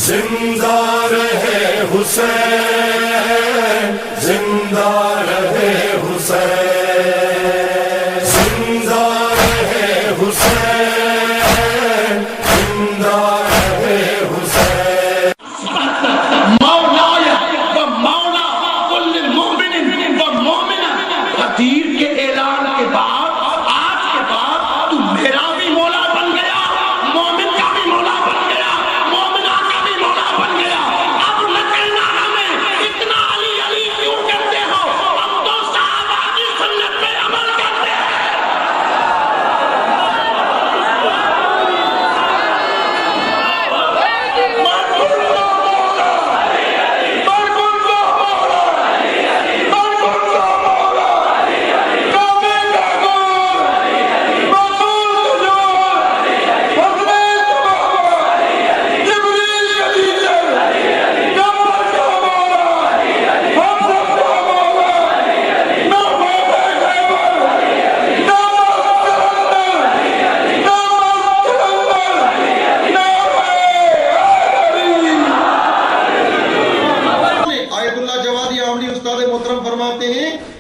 زندہ رہے حسین، زندہ رہے حسین، زندہ رہے حسین، زندہ رہے حسین۔ مولایا و مولا کل مومن و مومنہ، غدیر کے اعلان کے بعد آج کے بعد تو میرا بھی مولا بن گیا، مومن کا بھی مولا بن گیا، مومنہ کا بھی مولا بن گیا۔ اب نہ کہنا ہمیں اتنا علی علی کیوں کرتے ہو، ہم تو صحابہ کی سنت پہ عمل کرتے ہیں۔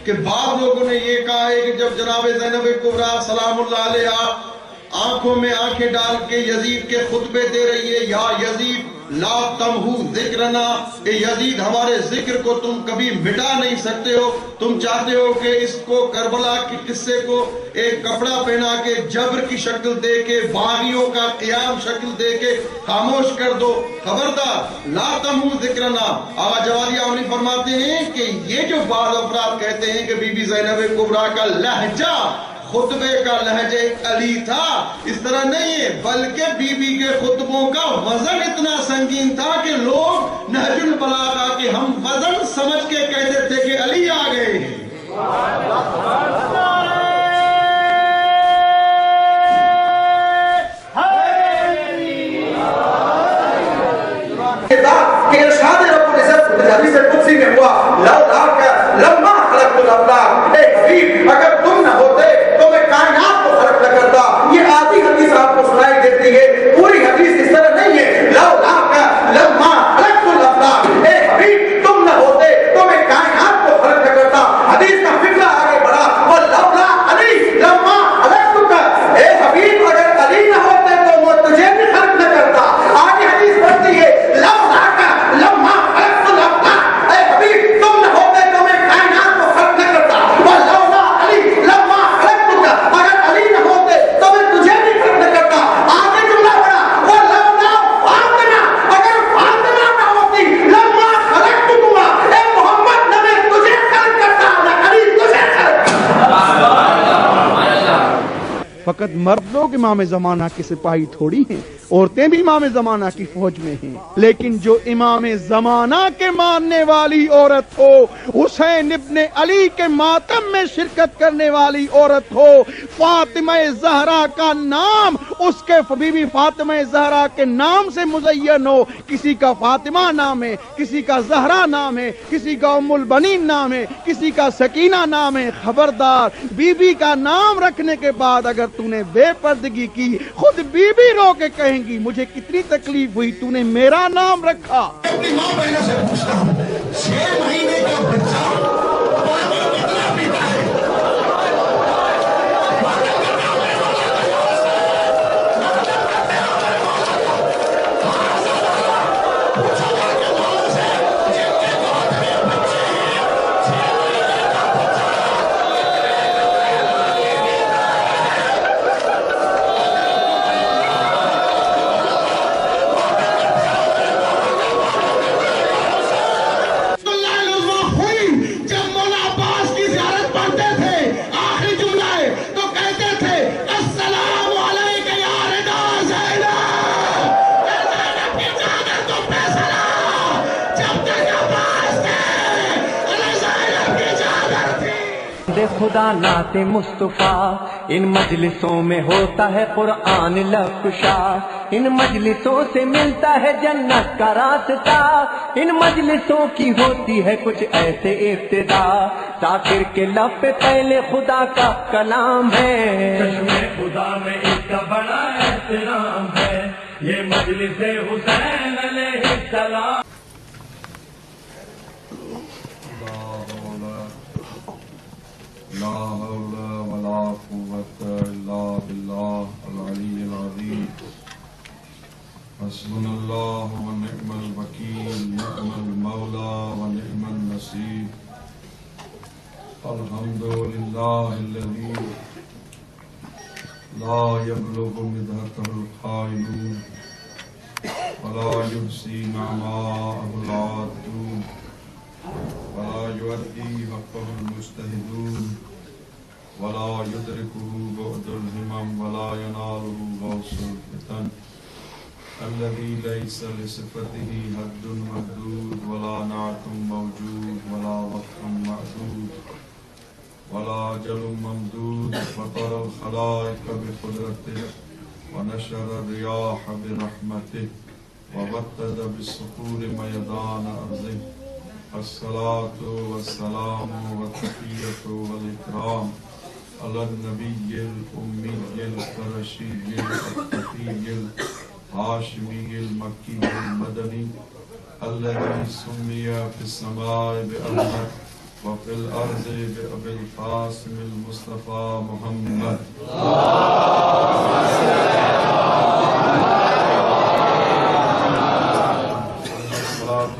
کہ بعض لوگوں نے یہ کہا ہے کہ جب جناب زینب کبریٰ سلام اللہ علیہا آنکھوں میں آنکھیں ڈال کے یزید کے خطبے دے رہی ہے، یا یزید لا تمہو ذکرنا، اے یزید ہمارے ذکر کو تم کبھی مٹا نہیں سکتے ہو، تم چاہتے ہو کہ اس کو کربلا کے قصے کو ایک کپڑا پہنا کے جبر کی شکل دے کے باغیوں کا قیام شکل دے کے خاموش کر دو، خبردار لا تمہو ذکرنا۔ آقا جوادی آمنی فرماتے ہیں کہ یہ جو بعض افراد کہتے ہیں کہ بی بی زینب کبریٰ کا لہجہ خطبے کا لہجہ علی تھا، اس طرح نہیں ہے، بلکہ بی بی کے خطبوں کا وزن اتنا سنگین تھا کہ لوگ نہج البلاغہ کے ہم وزن سمجھ کے کہتے تھے کہ علی آ گئے ہیں۔ کہ ارشاد رب العزت حدیث قدسی میں ہوا لولاک لما خلقت الافلاک، اے حبیب اگر تم نہ ہوتے تو میں کائنات کو خلق نہ کرتا۔ یہ آدھی حدیث آپ کو سنائی دیتی ہے، پوری حدیث اس طرح نہیں ہے۔ لولاک لما خلقت الافلاک، اے حبیب تم نہ ہوتے تو میں کائنات کو خلق نہ کرتا۔ حدیث کا فقرہ آگے بڑھا، ولولا علی لما خلقتک، اے حبیب اگر علی نہ ہوتے تو وہ تجھے بھی خلق نہ کرتا۔ آگے حدیث بڑھتی ہے لولاک لما خلقت الافلاک، اے حبیب تم نہ ہوتے تو میں کائنات کو خلق نہ کرتا۔ ولولا علی لما خلقتک، اگر علی نہ ہوتے تو میں تجھے بھی خلق نہ کرتا۔ آگے جملہ بڑھا ولولا فاطمہ، اگر فاطمہ نہ ہوتی لما خلقتکما، اے محمد نہ میں تجھے خلق کرتا نہ علی تجھے خلق کرتا۔ فقط مرد لوگ امام زمانہ کے سپاہی تھوڑی ہیں، عورتیں بھی امام زمانہ کی فوج میں ہیں، لیکن جو امام زمانہ کے ماننے والی عورت ہو، حسین ابن علی کے ماتم میں شرکت کرنے والی عورت ہو، فاطمہ زہرا کا نام اس کے بی بی فاطمہ زہرا کے نام سے مزین ہو، کسی کا فاطمہ نام ہے، کسی کا زہرا نام ہے، کسی کا ام البنین نام ہے، کسی کا سکینہ نام ہے، خبردار بی بی کا نام رکھنے کے بعد اگر تو نے بے پردگی کی، خود بی بی رو کے کہیں گی مجھے کتنی تکلیف ہوئی تو نے میرا نام رکھا۔ اپنی ماں بہنوں سے پوچھتا ہوں، 6 مہینے کا بچہ پانی کتنا پیتا ہے؟ خدا نعت مصطفیٰ، ان مجلسوں میں ہوتا ہے قرآن لب کشا، ان مجلسوں سے ملتا ہے جنت کا راستہ، ان مجلسوں کی ہوتی ہے کچھ ایسے ابتدا، ذاکر کے لب پہ پہلے خدا کا کلام ہے، خدا میں اس کا بڑا احترام ہے، یہ مجلس حسین علیہ سلام لا حول ولا قوة إلا بالله العلي العظيم حسبنا الله ونعم الوكيل نعم المولى ونعم النصير الحمد لله الذي لا يبلغ مدحته القائلون ولا يحصي نعماءه العادون ولا يؤدي حقه المجتهدون ولا يدركه بعد الهمم ولا يناله غوث الفتن الذي ليس لصفته حد محدود ولا نعت موجود ولا وقت معدود ولا أجل ممدود فطر الخلائق بقدرته ونشر الرياح برحمته وبتد بالصخور ميدان أرضه الصلاة والسلام والتحية والإكرام على النبي الأمي القرشي التقي الهاشمي المكي المدني الذي سمي في السماء بأحمد وفي الأرض بأبي القاسم المصطفى محمد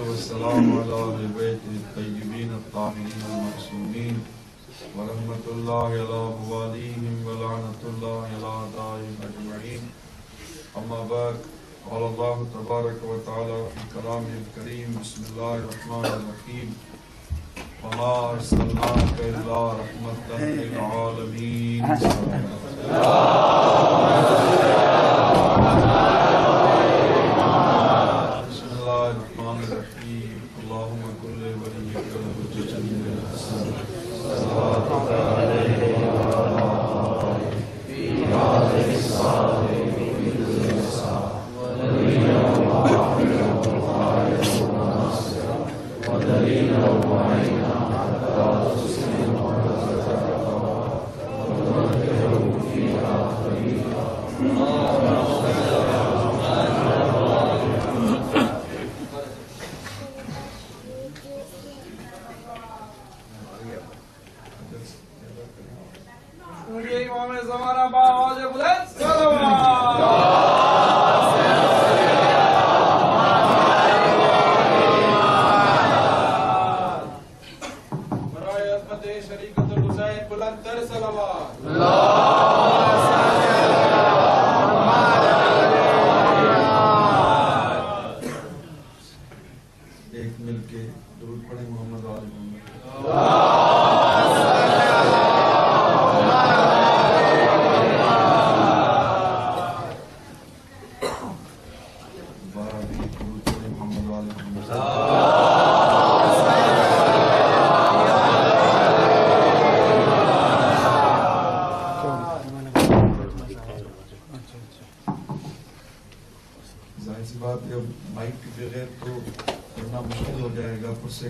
والسلام على أهل بيته الطيبين الطاهرين المعصومين ورحمة الله على مواليهم ولعنة الله على أعدائهم أجمعين أما بعد قال الله تبارك وتعالى في كلامه الكريم بسم الله الرحمن الرحيم وما أرسلناك إلا رحمة للعالمين بسم الله الرحمن الرحيم اللهم كل وليك الحجة الحسن صلاتك عليه وعلى آله في هذه الساعة وفي كل ساعة ودليلا وعافيا وخيرا وناصرا ودليلا وعينا حتى تسلم وتتقوى وتذكر فيها خيرا امام زمانہ باواز بلند صلوات برائے عظمت شریکت الحسین بلند تر صلوات ایک مل کے درود پڑھیں محمد و آل محمد ظاہر سی بات ہے اب مائک کے بغیر تو پڑھنا مشکل ہو جائے گا پرسے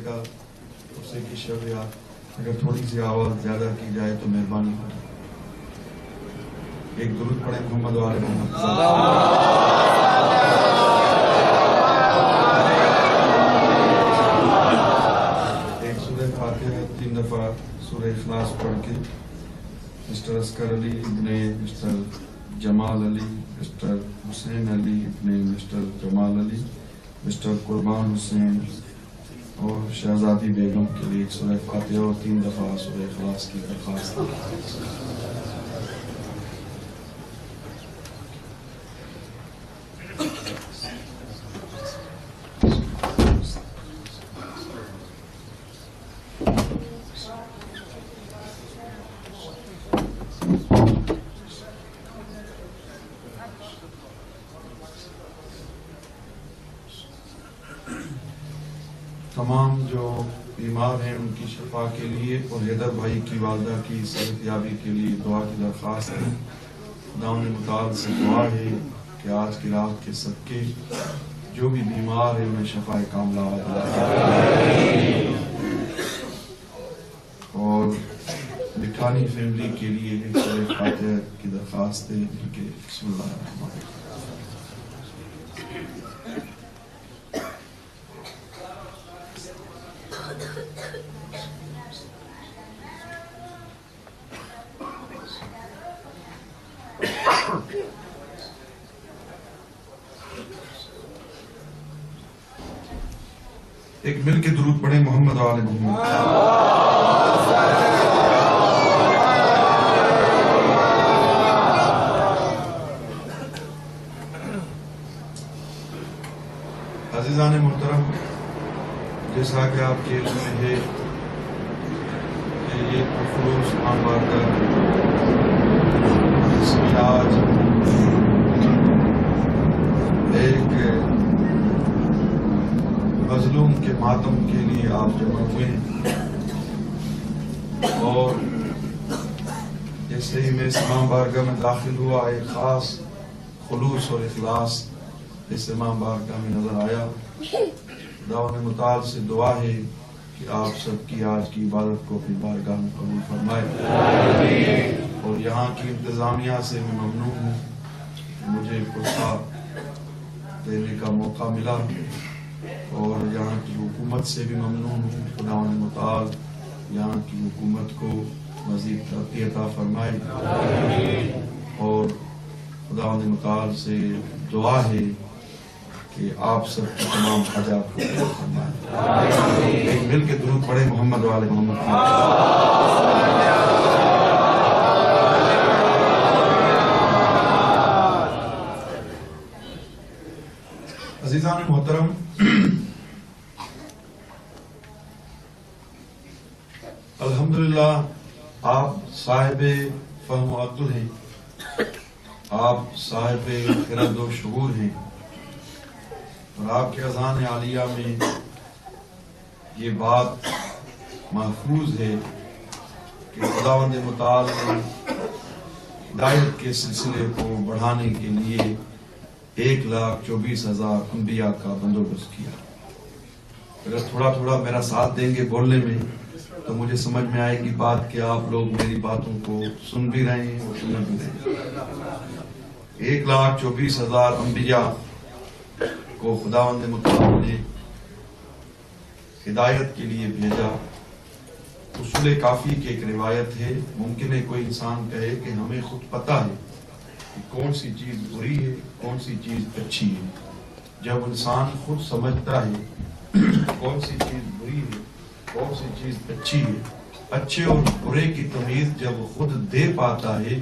کی شبیات اگر تھوڑی سی آواز زیادہ کی جائے تو مہربانی ہو ایک درود پڑھیں محمد و آل محمد ایک سورہ فاتحہ 3 دفعہ سورہ اخلاص پڑھ کے مسٹر عسکر علی ابن مسٹر جمال علی مسٹر حسین علی ابن مسٹر جمال علی مسٹر قربان حسین اور شہزادی بیگم کے لیے ایک سورہ فاتحہ اور 3 دفعہ سورہ اخلاص کی درخواست تمام جو بیمار ہیں ان کی شفا کے لیے اور حیدر بھائی کی والدہ کی صحت یابی کے لیے دعا کی درخواست ہے. خداوند متعال سے دعا ہے کہ آج کی رات کے صدقے جو بھی بیمار ہیں انہیں شفا کاملہ عطا فرمائے. اور مٹھانی فیملی کے لیے ایک سورہ فاتحہ کی درخواست ہے کہ بسم اللہ الرحمن الرحیم. ایک مل کے درود پڑھیں محمد و آل محمد. عزیزان محترم، جیسا کہ آپ کے علم میں ہے کہ یہ خلوص امام بارگاہ اس میں آج ایک مظلوم کے ماتم کے لیے آپ جمع ہوئے ہیں، اور جیسے ہی میں اس امام بارگاہ میں داخل ہوا ایک خاص خلوص اور اخلاص اس امام بارگاہ میں نظر آیا. خداوند متعال سے دعا ہے کہ آپ سب کی آج کی عبادت کو اپنی بارگاہ میں قبول فرمائے. اور یہاں کی انتظامیہ سے میں ممنون ہوں کہ مجھے فرصہ دینے کا موقع ملا، اور یہاں کی حکومت سے بھی ممنون ہوں. خداوند متعال یہاں کی حکومت کو مزید ترقی عطا فرمائے، اور خداوند متعال سے دعا ہے کہ آپ سب کی تمام حاجات کو پورا فرمائے. ایک مل کے درود پڑھیں محمد و آل محمد. عزیزان محترم، الحمدللہ آپ صاحب فہم و عقل ہیں، آپ صاحب خرد و شعور ہیں، اور آپ کے اذان عالیہ میں یہ بات محفوظ ہے کہ خداوند متعال نے ہدایت کے سلسلے کو بڑھانے کے لیے 1,24,000 انبیاء کا بندوبست کیا. اگر تھوڑا تھوڑا میرا ساتھ دیں گے بولنے میں تو مجھے سمجھ میں آئے گی بات کہ آپ لوگ میری باتوں کو سن بھی رہے ہیں اور سن بھی رہے ہیں. 1,24,000 انبیاء کو خداوند متعال نے ہدایت کے لیے بھیجا. اصول کافی کی ایک روایت ہے، ممکن ہے کوئی انسان کہے کہ ہمیں خود پتہ ہے کہ کون سی چیز بری ہے کون سی چیز اچھی ہے. جب انسان خود سمجھتا ہے کون سی چیز بری ہے کون سی چیز اچھی ہے، اچھے اور برے کی تمیز جب خود دے پاتا ہے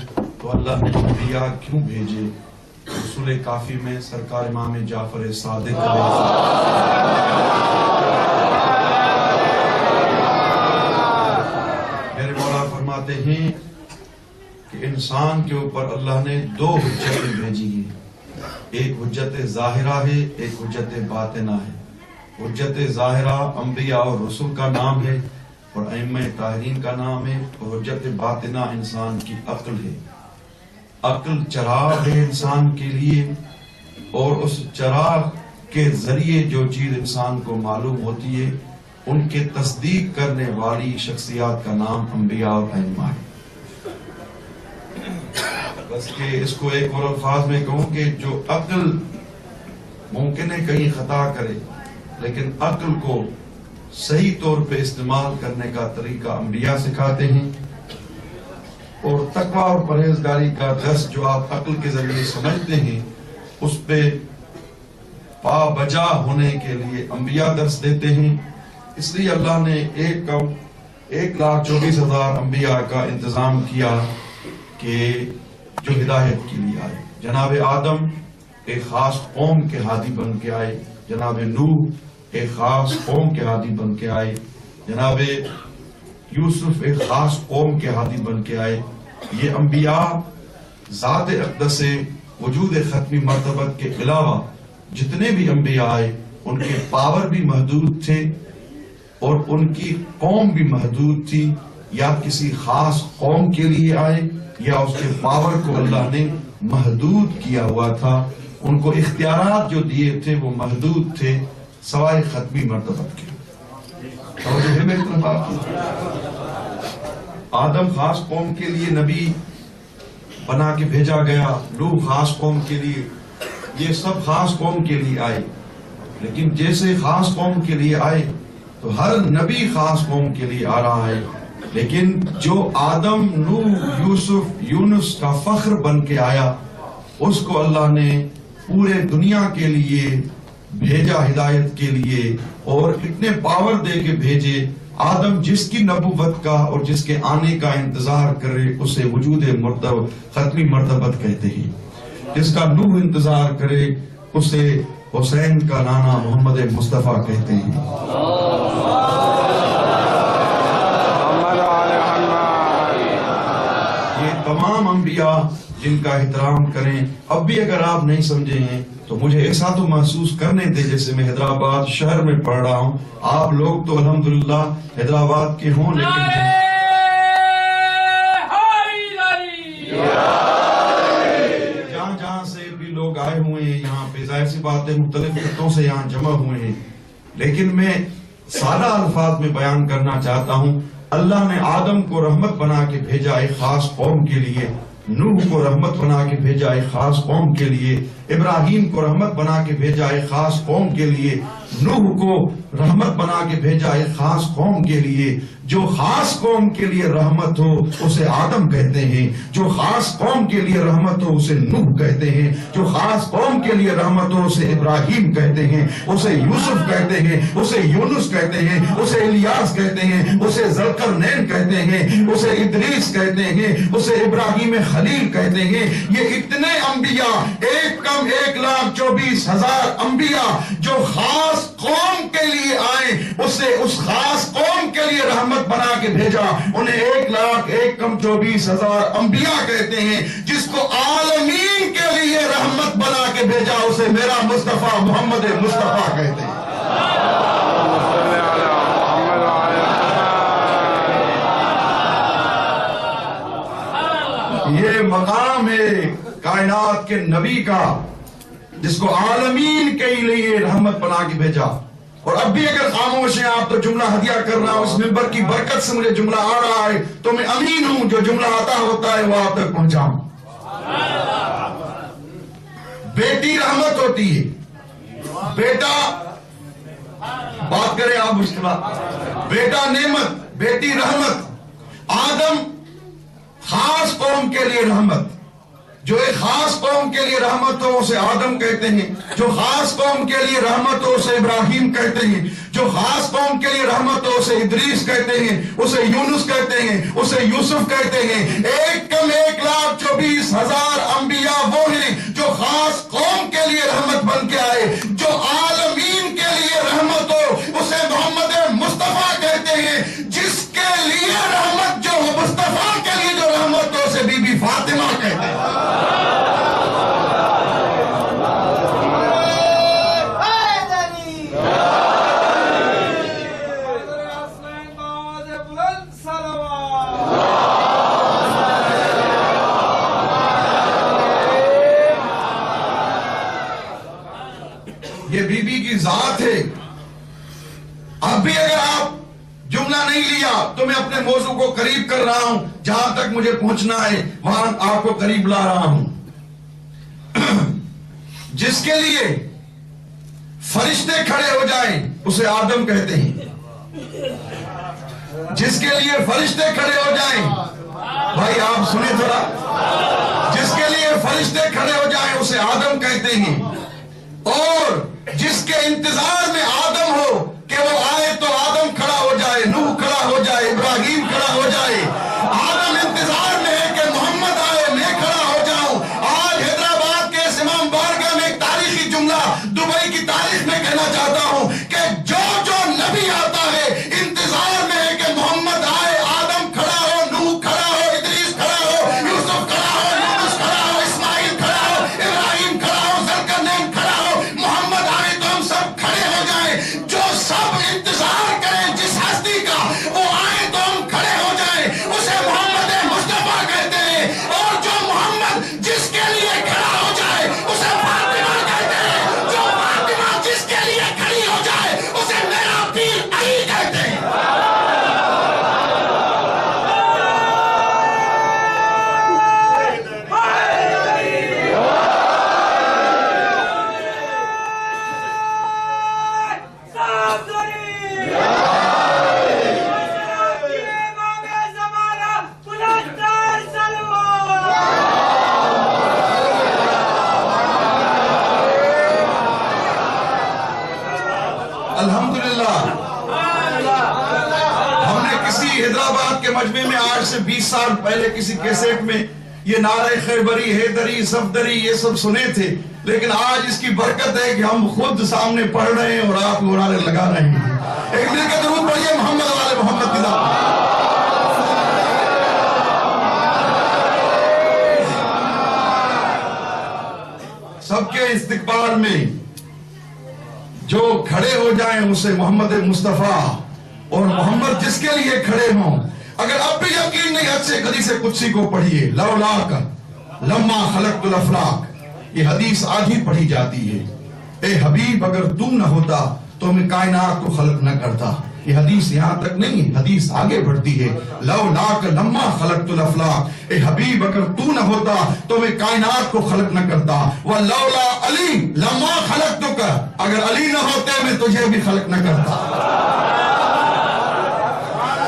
تو اللہ نے انبیاء کیوں بھیجے. اصول کافی میں سرکار امام جعفر صادق میرے مولا فرماتے ہیں کہ انسان کے اوپر اللہ نے 2 حجتیں بھیجی ہیں، ایک حجت ظاہرہ ہے ایک حجت باطنہ ہے. حجت ظاہرہ انبیاء اور رسول کا نام ہے اور ائمہ طاہرین کا نام ہے، اور حجت باطنہ انسان کی عقل ہے. عقل چراغ ہے انسان کے لیے، اور اس چراغ کے ذریعے جو چیز انسان کو معلوم ہوتی ہے ان کے تصدیق کرنے والی شخصیات کا نام انبیاء اور ائمہ ہے. بس کہ اس کو ایک اور الفاظ میں کہوں کہ جو عقل ممکن ہے کہیں خطا کرے، لیکن عقل کو صحیح طور پہ استعمال کرنے کا طریقہ انبیاء سکھاتے ہیں، اور تقوی اور پرہیزگاری کا درس جو آپ عقل کے ذریعے سمجھتے ہیں اس پہ پا بجا ہونے کے لیے انبیاء درس دیتے ہیں. اس لیے اللہ نے 1,24,000 انبیاء کا انتظام کیا کہ جو ہدایت کے لیے آئے. جناب آدم ایک خاص قوم کے ہادی بن کے آئے، جناب نوح ایک خاص قوم کے ہادی بن کے آئے، جناب یوسف ایک خاص قوم کے ہادی بن کے آئے. یہ انبیاء ذات اقدس وجود ختمی مرتبت کے علاوہ جتنے بھی انبیاء آئے ان کے پاور بھی محدود تھے اور ان کی قوم بھی محدود تھی. یا کسی خاص قوم کے لیے آئے یا اس کے پاور کو اللہ نے محدود کیا ہوا تھا. ان کو اختیارات جو دیے تھے وہ محدود تھے سوائے ختمی مرتبت کے. آدم خاص قوم کے لیے نبی بنا کے بھیجا گیا، نوح خاص قوم کے لیے، یہ سب خاص قوم کے لیے آئے. لیکن جیسے خاص قوم کے لیے آئے تو ہر نبی خاص قوم کے لیے آ رہا ہے. لیکن جو آدم، نوح، یوسف، یونس کا فخر بن کے آیا اس کو اللہ نے پورے دنیا کے لیے بھیجا ہدایت کے لیے اور اتنے پاور دے کے بھیجے. آدم جس کی نبوت کا اور جس کے آنے کا انتظار کرے اسے وجود ختمی مرتبت کہتے ہیں. جس کا نوح انتظار کرے اسے حسین کا نانا محمد مصطفیٰ کہتے ہیں. یہ تمام انبیاء جن کا احترام کریں. اب بھی اگر آپ نہیں سمجھے ہیں تو مجھے ایسا تو محسوس کرنے دے جیسے میں حیدرآباد شہر میں پڑھ رہا ہوں. آپ لوگ تو الحمدللہ حیدرآباد کے ہوں لیکن جہاں جہاں سے بھی لوگ آئے ہوئے ہیں یہاں پہ ظاہر سی بات ہے مختلف خطوں سے یہاں جمع ہوئے ہیں. لیکن میں سادہ الفاظ میں بیان کرنا چاہتا ہوں. اللہ نے آدم کو رحمت بنا کے بھیجا ایک خاص قوم کے لیے. نوح کو رحمت بنا کے بھیجا ایک خاص قوم کے لیے. ابراہیم کو رحمت بنا کے بھیجا ایک خاص قوم کے لیے. نوح کو رحمت بنا کے بھیجا ایک خاص قوم کے لیے. جو خاص قوم کے لیے رحمت ہو اسے آدم کہتے ہیں. جو خاص قوم کے لیے رحمت ہو اسے نوح کہتے ہیں. جو خاص قوم کے لیے رحمت ہو اسے ابراہیم کہتے ہیں. اسے یوسف کہتے ہیں. اسے یونس کہتے ہیں. اسے الیاس کہتے ہیں. اسے ذوالقرنین کہتے ہیں. اسے ادریس کہتے ہیں. اسے ابراہیم خلیل کہتے ہیں. یہ اتنے انبیاء 1,24,000 انبیاء جو خاص قوم کے لیے آئے اسے اس خاص قوم کے لیے رحمت بنا کے بھیجا. انہیں 1,24,000 انبیاء کہتے ہیں. جس کو عالمین کے لیے رحمت بنا کے بھیجا اسے میرا مصطفیٰ محمد مصطفیٰ کہتے ہیں. یہ مقام ہے کائنات کے نبی کا جس کو عالمین کے لیے رحمت بنا کے بھیجا. اور اب بھی اگر خاموش ہیں آپ تو جملہ ہدیہ کر رہا ہوں. اس ممبر کی برکت سے مجھے جملہ آ رہا ہے تو میں امین ہوں. جو جملہ آتا ہوتا ہے وہ آپ تک پہنچاؤں. بیٹی رحمت ہوتی ہے. بیٹا بات کریں آپ مشکلات. بیٹا نعمت, بیٹی رحمت. آدم خاص قوم کے لیے رحمت. جو ایک خاص قوم کے لیے رحمت ہو اسے آدم کہتے ہیں. جو خاص قوم کے لیے رحمت ہو اسے ابراہیم کہتے ہیں. جو خاص قوم کے لیے رحمت ہو اسے ادریس کہتے ہیں. اسے یونس کہتے ہیں. اسے یوسف کہتے ہیں. 1,24,000 انبیاء وہ ہیں جو خاص قوم کے لیے رحمت بن کے آئے. جو عالمین کے لیے رحمت ہو اسے محمد مصطفیٰ کہتے ہیں. جس کے لیے رحمت جو مصطفیٰ کے لیے جو رحمت ہو اسے بی بی فاطمہ کہتے ہیں. یہ بی بی کی ذات ہے. اب بھی اگر آپ جملہ نہیں لیا تو میں اپنے موضوع کو قریب کر رہا ہوں. جہاں تک مجھے پہنچنا ہے وہاں آپ کو قریب لا رہا ہوں. جس کے لیے فرشتے کھڑے ہو جائیں اسے آدم کہتے ہیں. جس کے لیے فرشتے کھڑے ہو جائیں, بھائی آپ سنیں تھوڑا, جس کے لیے فرشتے کھڑے ہو جائیں اسے آدم کہتے ہیں. اور جس کے انتظار میں آدم ہو کہ وہ آئے تو آدم کھڑا ہو جائے, نوح کھڑا ہو جائے, ابراہیم کھڑا ہو جائے. آدم انتظار میں ہے کہ محمد آئے, میں کھڑا ہو جاؤں. آج حیدرآباد کے اس امام بارگاہ میں ایک تاریخی جملہ دبئی کی تاریخ میں کہنا چاہتا ہوں کہ جو نبی آتا ہے انتظار میں ہے کہ محمد آئے, آدم کھڑا ہو, نوح کھڑا ہو, ادریس کھڑا ہو, یوسف کھڑا ہو, یونس کھڑا ہو, اسماعیل کھڑا ہو, ابراہیم کھڑا ہو, ذوالقرنین کھڑا ہو. محمد آئے تو ہم سب کھڑے ہو جائیں. جو سب انتظار کریں جس ہستی کا وہ آئے تو ہم کھڑے ہو جائیں اسے محمد مصطفیٰ کہتے ہیں. اور جو محمد جس کے لیے کھڑا ہو جائے اسے فاطمہ کہتے ہیں. جو فاطمہ جس کے لیے کھڑی ہو جائے اسے میرا پیر علی کہتے ہیں. الحمدللہ ہم نے کسی حیدرآباد کے مجمع میں آج سے 20 سال پہلے کسی کیسٹ میں یہ نعرہ خیبری، حیدری، صفدری یہ سب سنے تھے، لیکن آج اس کی برکت ہے کہ ہم خود سامنے پڑھ رہے ہیں اور آپ کو نعرے لگا رہے ہیں۔ ایک مل کے درود پڑھیے محمد والے محمد کی ذات۔ سب کے استقبال میں جو کھڑے ہو جائیں اسے محمد مصطفیٰ اور محمد جس کے لیے کھڑے ہوں، اگر اب بھی یقین نہیں اچھے حدیث قدسی کو پڑھیے، لولاک لما خلقت الافلاک، یہ حدیث آدھی پڑھی جاتی ہے، اے حبیب اگر تم نہ ہوتا تو میں کائنات کو خلق نہ کرتا۔ یہ حدیث یہاں تک نہیں، حدیث آگے بڑھتی ہے، لولاک لما خلقت الافلاک، اے حبیب اگر تو نہ ہوتا تو میں کائنات کو خلق نہ کرتا، ولولا علی لما خلقتک، اگر علی نہ ہوتے میں تجھے بھی خلق نہ کرتا۔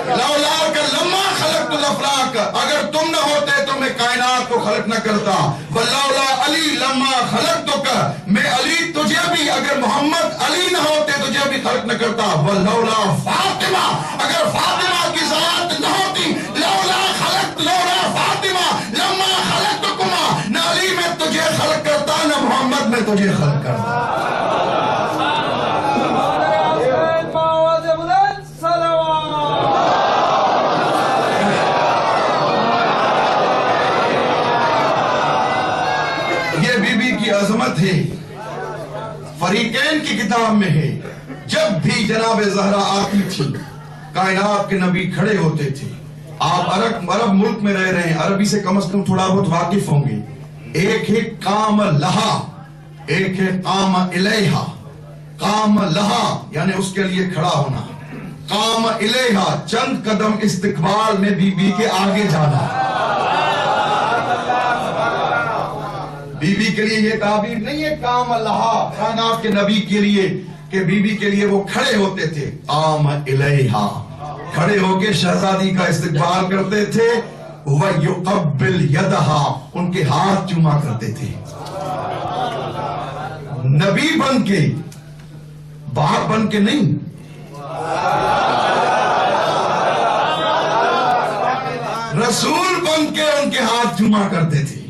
لولاک لما خلقت الافلاک، اگر تم نہ ہوتے تو میں کائنات کو خلق نہ کرتا، ولولا علی لما خلقتک، میں علی تجھے بھی، اگر محمد علی نہ ہوتے تجھے بھی خلق نہ کرتا، ولولا فاطمہ، اگر فاطمہ کی ذات نہ ہوتی، لولا فاطمہ لما خلقتکما، نہ علی میں تجھے خلق کرتا نہ محمد میں تجھے خلق کرتا۔ عظمت ہے، فریقین کی کتاب میں ہے، جب بھی جناب زہرا آتی تھی کائنات کے نبی کھڑے ہوتے تھے۔ آپ عرب ملک میں رہ رہے ہیں، عربی سے کم از کم تھوڑا بہت واقف ہوں گے۔ ایک ہے قام لہا، ایک ہے قام الیہا۔ قام لہا یعنی اس کے لیے کھڑا ہونا، قام الیہا چند قدم استقبال میں بی بی کے آگے جانا۔ بی بی کے لیے یہ تعبیر نہیں ہے قام لہا کائنات کے نبی کے لیے کہ بی بی کے لیے وہ کھڑے ہوتے تھے، قام الیہا کھڑے ہو کے شہزادی کا استقبال کرتے تھے، وَيُقَبِّلْ يَدَهَا ان کے ہاتھ چوما کرتے تھے۔ نبی بن کے، باپ بن کے نہیں، رسول بن کے ان کے ہاتھ چوما کرتے تھے۔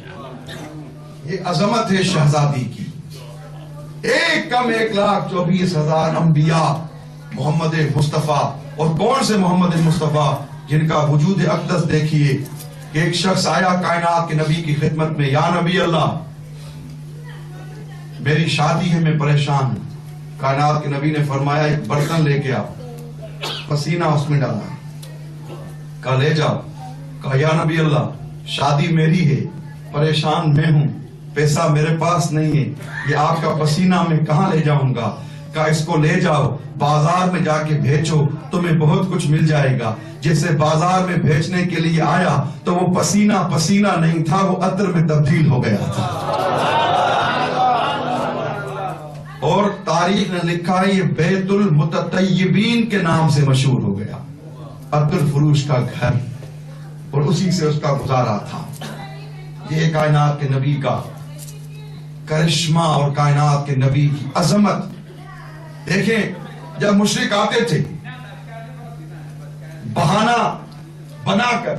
یہ عظمت ہے شہزادی کی۔ ایک کم 1,24,000 انبیاء محمد مصطفیٰ، اور کون سے محمد مصطفیٰ جن کا وجود اقدس دیکھیے کہ ایک شخص آیا کائنات کے نبی کی خدمت میں، یا نبی اللہ میری شادی ہے میں پریشان ہوں۔ کائنات کے نبی نے فرمایا ایک برتن لے کے آؤ، پسینہ اس میں ڈالا، کہا لے جاؤ۔ کہا یا نبی اللہ شادی میری ہے، پریشان میں ہوں، پیسہ میرے پاس نہیں ہے، یہ آپ کا پسینہ میں کہاں لے جاؤں گا؟ کہا اس کو لے جاؤ، بازار میں جا کے بیچو، تمہیں بہت کچھ مل جائے گا۔ جیسے بازار میں بیچنے کے لیے آیا تو وہ پسینہ نہیں تھا، وہ عطر میں تبدیل ہو گیا تھا۔ اور تاریخ نے لکھا ہے یہ بیت المتطیبین کے نام سے مشہور ہو گیا، عطر فروش کا گھر، اور اسی سے اس کا گزارا تھا۔ یہ کائنات کے نبی کا کرشمہ اور کائنات کے نبی کی عظمت دیکھیں۔ جب مشرک آتے تھے بہانہ بنا کر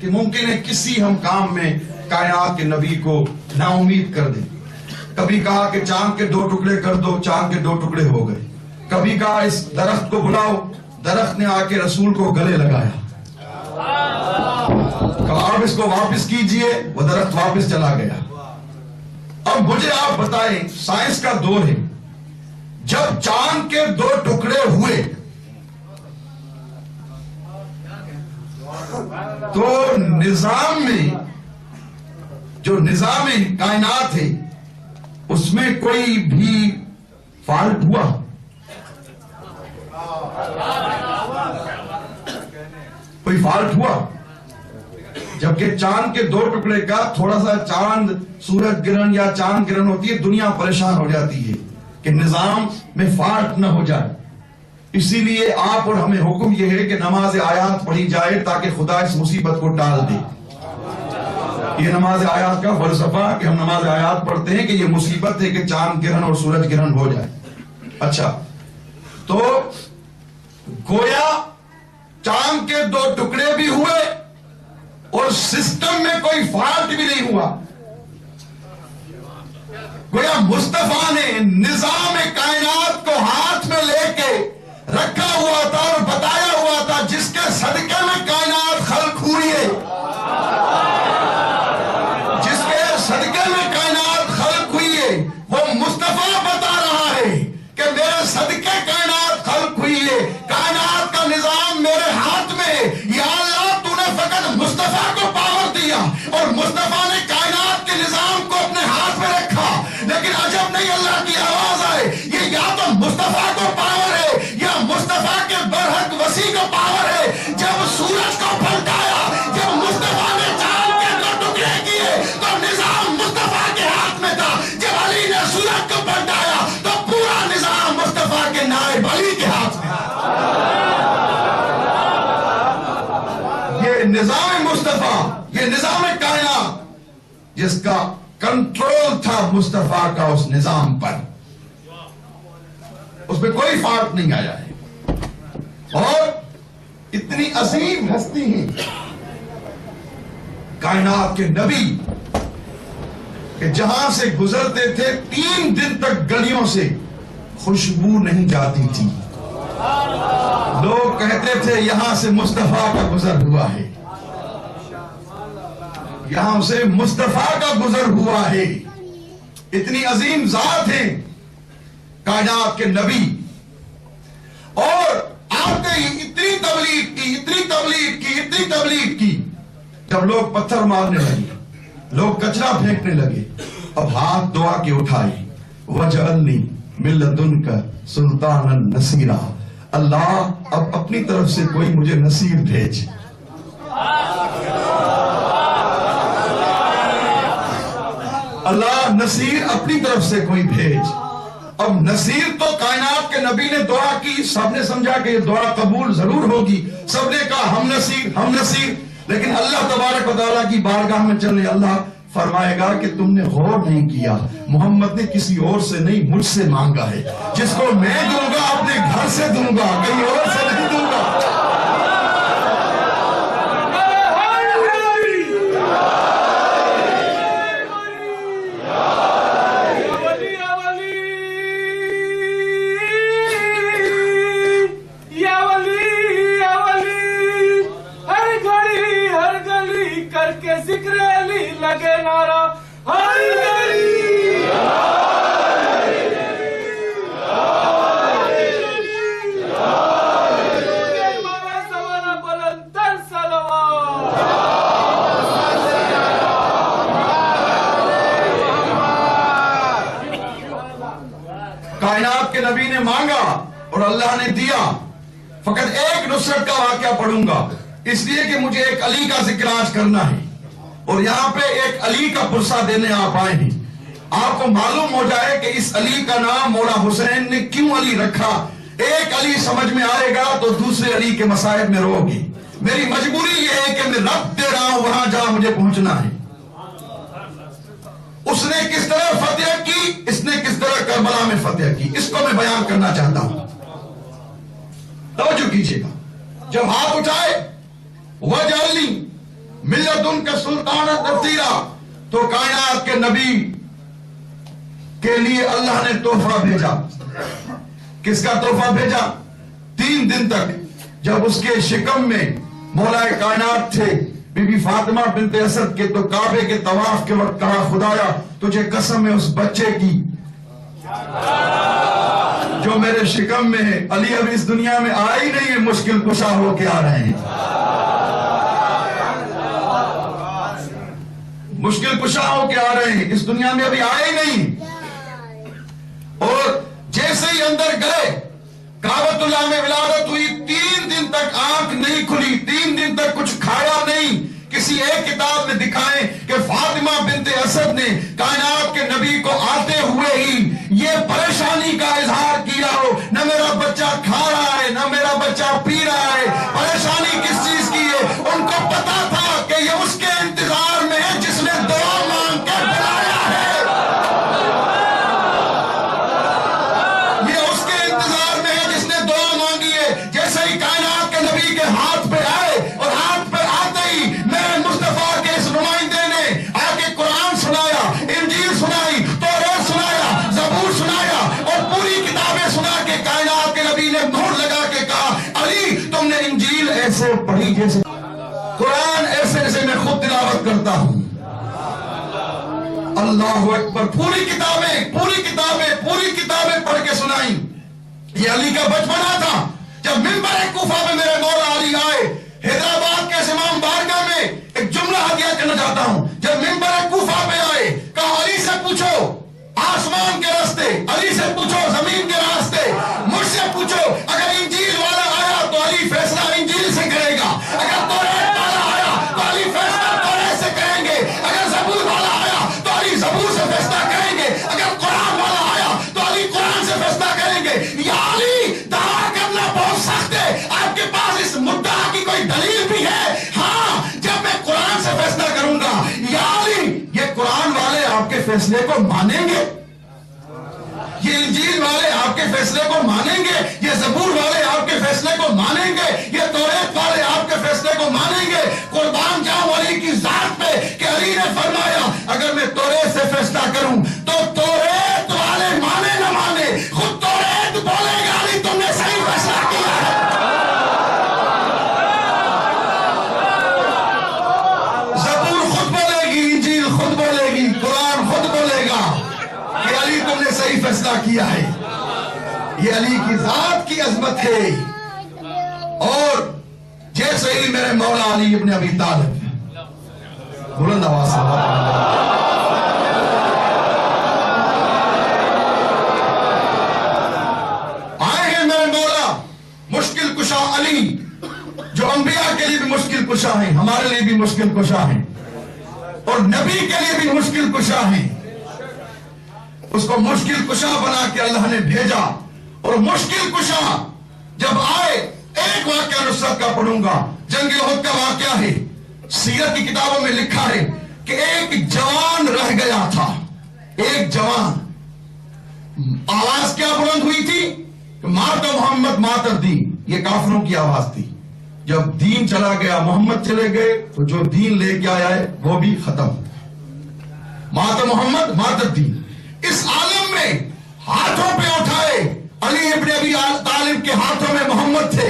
کہ ممکن ہے کسی ہم کام میں کائنات کے نبی کو نا امید کر دیں، کبھی کہا کہ چاند کے 2 ٹکڑے کر دو، چاند کے 2 ٹکڑے ہو گئے، کبھی کہا اس درخت کو بلاؤ، درخت نے آ کے رسول کو گلے لگایا، کہا آپ اس کو واپس کیجئے، وہ درخت واپس چلا گیا۔ اب مجھے آپ بتائیں، سائنس کا دور ہے، جب چاند کے 2 ٹکڑے ہوئے تو نظام میں جو نظام کائنات ہے اس میں کوئی بھی فالٹ ہوا؟ کوئی فالٹ ہوا؟ جبکہ چاند کے 2 ٹکڑے کا تھوڑا سا چاند سورج گرہن یا چاند گرہن ہوتی ہے، دنیا پریشان ہو جاتی ہے کہ نظام میں فالٹ نہ ہو جائے۔ اسی لیے آپ اور ہمیں حکم یہ ہے کہ نماز آیات پڑھی جائے تاکہ خدا اس مصیبت کو ٹال دے۔ یہ نماز آیات کا فلسفہ کہ ہم نماز آیات پڑھتے ہیں کہ یہ مصیبت ہے کہ چاند گرہن اور سورج گرہن ہو جائے۔ اچھا، تو گویا چاند کے 2 ٹکڑے بھی ہوئے اور سسٹم میں کوئی فالٹ بھی نہیں ہوا. گویا مصطفیٰ نے نظام کائنات کو ہاتھ میں لے کے رکھا ہوا تھا اور بتایا ہوا تھا جس کے صدقے میں کائنات خلق ہوئی ہے, جس کے صدقے میں کائنات خلق ہوئی ہے, وہ مصطفیٰ بتا رہا ہے کہ میرے صدقے کائنات خلق ہوئی ہے, کائنات کا نظام میرے ہاتھ میں ہے. یا اللہ تو نے فقط مصطفیٰ کو پاور دیا اور مصطفیٰ نے کائنات کے نظام کو اپنے ہاتھ میں رکھا, لیکن عجب نہیں اللہ کی آواز آئے یہ یا تو مصطفیٰ کو پاور ہے یا مصطفیٰ کے برحق وسیع کو پاور ہے. جب سورج کو پلٹایا, جب مصطفیٰ نے چاند کے 2 ٹکڑے کیے تو نظام مصطفیٰ کے ہاتھ میں تھا. جب علی نے سورج کو پلٹایا تو پورا نظام مصطفیٰ کے نائب علی کے ہاتھ میں. یہ نظام مصطفیٰ, یہ نظام کائنات جس کا کنٹرول تھا مصطفیٰ کا اس نظام پر, اس پہ کوئی فرق نہیں آیا ہے. اور اتنی عظیم ہستی ہیں کائنات کے نبی کہ جہاں سے گزرتے تھے 3 دن تک گلیوں سے خوشبو نہیں جاتی تھی. لوگ کہتے تھے یہاں سے مصطفیٰ کا گزر ہوا ہے, یہاں سے مصطفیٰ کا گزر ہوا ہے. اتنی عظیم ذات ہیں کائنات کے نبی, اور آتے ہی اتنی تبلیغ کی, اتنی تبلیغ کی, اتنی تبلیغ کی, جب لوگ پتھر مارنے لگے, لوگ کچرا پھینکنے لگے, اب ہاتھ دعا کے اٹھائے, وجعلنی من لدنک سلطانا نصیرا, اللہ اب اپنی طرف سے کوئی مجھے نصیر بھیج. اللہ نصیر اپنی طرف سے کوئی بھیج. اب نصیر تو کائنات کے نبی نے دعا کی, سب نے سمجھا کہ یہ دعا قبول ضرور ہوگی, سب نے کہا ہم نصیر, ہم نصیر. لیکن اللہ تبارک و تعالیٰ کی بارگاہ میں چلے اللہ فرمائے گا کہ تم نے غور نہیں کیا, محمد نے کسی اور سے نہیں مجھ سے مانگا ہے, جس کو میں دوں گا اپنے گھر سے دوں گا, کہیں اور سے نہیں دوں گا. ذکر علی لگے نعرہ کائنات کے نبی نے مانگا اور اللہ نے دیا. فقط ایک نصرت کا واقعہ پڑھوں گا اس لیے کہ مجھے ایک علی کا ذکر آج کرنا ہے, اور یہاں پہ ایک علی کا پرسہ دینے آپ آئے ہیں. آپ کو معلوم ہو جائے کہ اس علی کا نام مولا حسین نے کیوں علی رکھا. ایک علی سمجھ میں آئے گا تو دوسرے علی کے مصائب میں رو گی. میری مجبوری یہ ہے کہ میں رب دے رہا ہوں وہاں جہاں مجھے پہنچنا ہے. اس نے کس طرح فتح کی, اس نے کس طرح کربلا میں فتح کی, اس کو میں بیان کرنا چاہتا ہوں. توجہ کیجیے گا. جب ہاتھ اٹھائے وجعلنی من لدنک سلطانا نصیرا, تو کائنات کے نبی کے لیے اللہ نے تحفہ بھیجا. کس کا تحفہ بھیجا؟ 3 دن تک جب اس کے شکم میں مولا کائنات تھے بی بی فاطمہ بنت اسد کے, تو کعبے کے طواف کے وقت کہا خدایا تجھے قسم ہے اس بچے کی جو میرے شکم میں ہے, علی اب اس دنیا میں آئی نہیں ہے, مشکل کشا ہو کے آ رہے ہیں, مشکل کشا ہو کے آ رہے ہیں, اس دنیا میں ابھی آئے نہیں. اور جیسے ہی اندر گئے کعبۃ اللہ میں ولادت ہوئی, 3 دن تک آنکھ نہیں کھلی, 3 دن تک کچھ کھایا نہیں. کسی ایک کتاب میں دکھائیں کہ فاطمہ بنت اسد نے کائنات کے نبی کو آتے ہوئے ہی یہ پریشانی کا اظہار کیا ہو, نہ میرا بچہ کھا رہا ہے نہ میرا بچہ پی رہا ہے. پریشانی کس چیز کی ہے؟ ان کو پتا تھا کہ یہ اس کے انتظار میں ہے جس نے دعا مانگ کر بلایا ہے, یہ اس کے انتظار میں ہے جس نے ایسے پڑھی جیسے قرآن ایسے جیسے میں خود تلاوت کرتا ہوں. اللہ اکبر. پوری کتابیں پڑھ کے سنائی. یہ علی کا بچپنا تھا. جب ممبر کوفہ میں میرے مولا علی آئے, حیدرآباد کے امام بارگاہ میں ایک جملہ ہدیہ کرنا چاہتا ہوں. جب ممبر کوفہ میں آئے, کہا علی سے پوچھو آسمان کے راستے, علی سے پوچھو زمین کے راستے, مجھ سے پوچھو. اگر انجیل والا آیا تو علی فیصلہ انجیل سے کرے گا. اگر توریت والا آیا تو علی فیصلہ توریت سے کریں گے. اگر زبور والا آیا تو علی زبور سے فیصلہ کریں گے. اگر قرآن والا آیا تو علی قرآن سے فیصلہ کریں گے. یا علی دعویٰ کرنا بہت سخت ہے. آپ کے پاس اس مدعا کی کوئی دلیل بھی ہے؟ ہاں, جب میں قرآن سے فیصلہ کروں گا. یا علی, یہ قرآن والے آپ کے فیصلے کو مانیں گے؟ یہ انجیل والے آپ کے فیصلے کو مانیں گے؟ یہ زبور والے آپ کے فیصلے کو مانیں گے؟ یہ توریت والے آپ کے فیصلے کو مانیں گے؟ قربان جاؤں علی کی ذات پہ کہ علی نے فرمایا اگر میں توریت سے فیصلہ کروں تو توریت والے مانے نہ مانے, خود توریت بولے گا علی تم نے صحیح فیصلہ کیا ہے. زبور خود بولے گی, انجیل خود بولے گی, قرآن خود بولے گا کہ علی تم نے صحیح فیصلہ کیا ہے. یہ علی کی ذات کی عظمت ہے. اور جیسے ہی میرے مولا علی ابن ابی طالب بلند آواز سے آئے ہیں میرے مولا مشکل کشا علی, جو انبیاء کے لیے بھی مشکل کشا ہیں, ہمارے لیے بھی مشکل کشا ہیں, اور نبی کے لیے بھی مشکل کشا ہیں. اس کو مشکل کشا بنا کے اللہ نے بھیجا. اور مشکل کشا جب آئے, ایک واقعہ نصرت کا پڑھوں گا. جنگ احد کا واقعہ ہے. سیرت کی کتابوں میں لکھا ہے کہ ایک جوان رہ گیا تھا. ایک جوان. آواز کیا بلند ہوئی تھی کہ ماتر محمد ماتر دین. یہ کافروں کی آواز تھی. جب دین چلا گیا, محمد چلے گئے, تو جو دین لے کے آیا ہے وہ بھی ختم. ماتر محمد ماتر دین. اس عالم میں ہاتھوں پہ اٹھائے علی ابن ابی طالب کے ہاتھوں میں محمد تھے.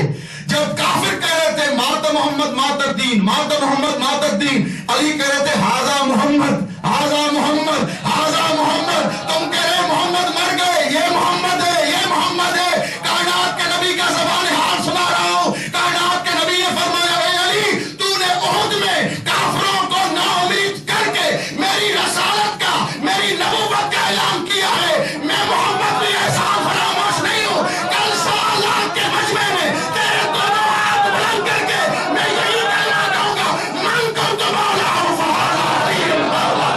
جب کافر کہہ رہے تھے ماتر محمد ماتر دین, ماتر محمد ماتر دین, علی کہہ رہے تھے ہاذا محمد, ہاذا محمد, ہاذا محمد. تم کہہ رہے محمد مر گئے, یہ محمد ہے, یہ محمد ہے. کائنات کے نبی کا زبان حال سنا رہا ہوں. کائنات کے نبی نے فرمایا اے علی, تو نے احد میں کافروں کو نا امید کر کے میری رسالت کا, میری نبوت کا اعلان کیا ہے. میں محمد بھی احسان فراموش نہیں ہوں. کل سوالات کے مجمع میں تیرے دونوں ہاتھ بلند کر کے میں یہی کہنا چاہوں گا, من کنت مولا فہذا علی مولا.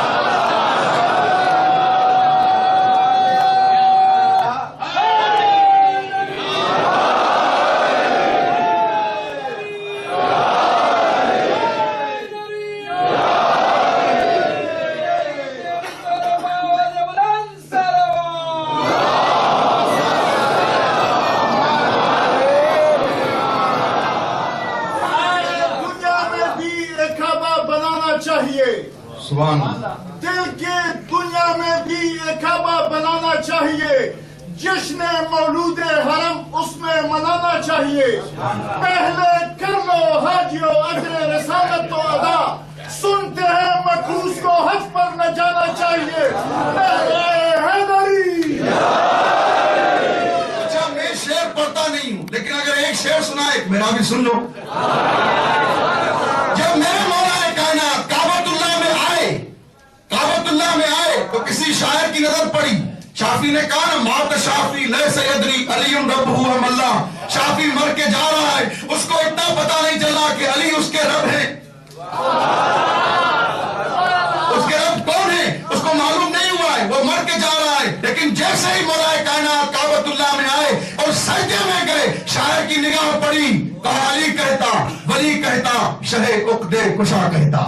سبحان اللہ. دل کے دنیا میں بھی ایک کعبہ بنانا چاہیے. جشن مولود حرم اس میں منانا چاہیے. پہلے کر لو حاجیو اجر رسالت و ادا, سنتے ہیں مقوس کو حج پر نہ جانا چاہیے. حیدری. اچھا میں شعر پڑھتا نہیں ہوں, لیکن اگر ایک شعر سنا ایک میرا بھی سن لو. جب میرے مولا کائنات کعبۃ اللہ میں آئے تو کسی شاعر کی نظر پڑی. شافی نے کہا نا مات شافی لیس یدری علی ربہ ام اللہ. شافی مر کے جا رہا ہے, اس کو اتنا پتا نہیں چلا کہ علی اس کے رب ہیں. اس کے رب کون ہے اس کو معلوم نہیں ہوا ہے, وہ مر کے جا رہا ہے. لیکن جیسے ہی مولا کائنات کعبۃ اللہ میں آئے اور سجدے میں گئے, شاعر کی نگاہ پڑی, کہا علی کہتا, ولی کہتا, شہ عقدے کشا کہتا.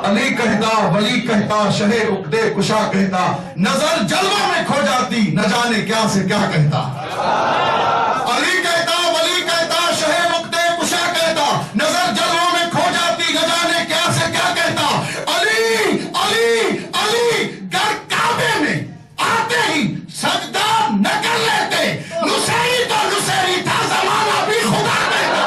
علی کہتا, ولی کہتا, شہ عقدے کشا کہتا. نظر جلوہ میں کھو جاتی, نہ جانے کیا سے کیا کہتا. علی کہتا, ولی کہتا, شہ عقدے کشا کہتا. نظر جلوہ میں کھو جاتی, نہ جانے کیا سے کیا کہتا. علی علی علی گر کعبے میں آتے ہی سجدہ نہ کر لیتے. نصیری تو نصیری تھا, زمانہ بھی خدا کہتا.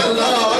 Allah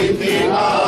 Fatima